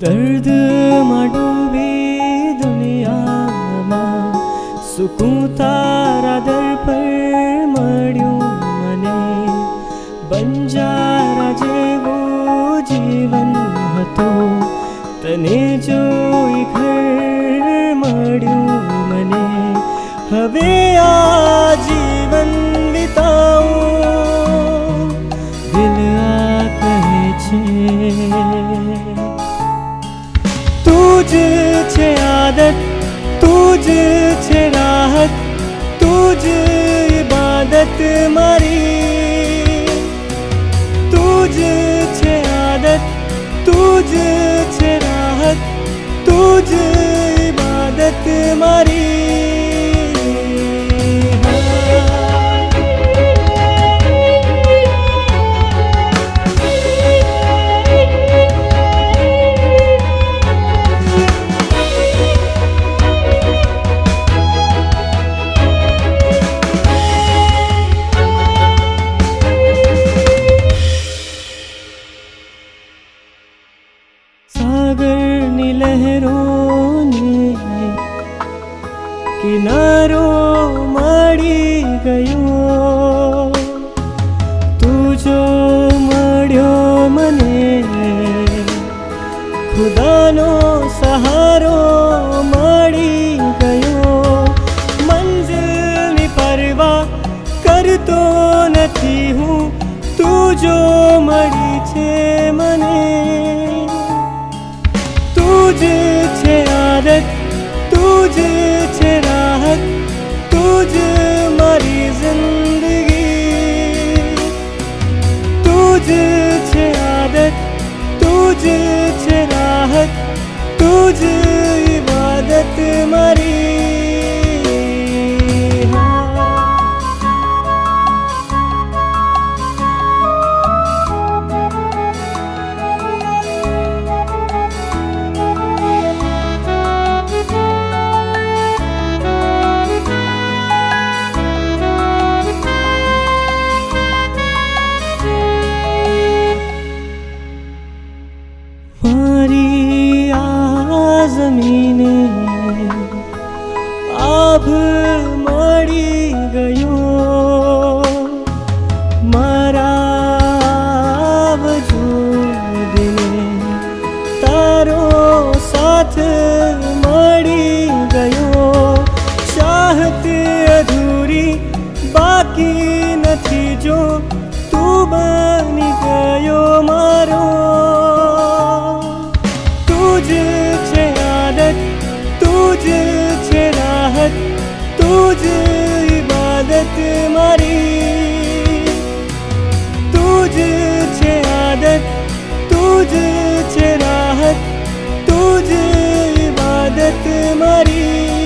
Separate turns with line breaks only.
दर्द में डूबी दुनिया में सुकून तारा दर पर मळ्यो मने बंजारा जेवो जीवन हतो तने जोई घर मळ्यो मने हवे आ जीवन विताऊं दिल आ कहे छे तुझ छे आदत तुझ छे राहत तुझ इबादत मारी तुझ छे आदत तुझ छे राहत तुझ इबादत मारी सागर नी लहरों ने किनारो मળી गयो तू जो मळ्यो मने खुदानो सहारो मળી गयो मंजिलनी परवाह करतो નથી હું तू जो मળી छे मने तुझ छे आदत तुझ छे राहत तुझ मारी जिंदगी तुझ छे आदत तुझ छे राहत तुझ इबादत मारी मारी आ जमीने आभ मળી गयो मारा वजूदने तारो साथ मળી गयो चाहत अधूरी बाकी નથી जो तू बनी गयो मारो तुझ छे आदत तुझ छे राहत तुझ इबादत मारी तुझ छे आदत तुझ छे राहत तुझ इबादत मारी।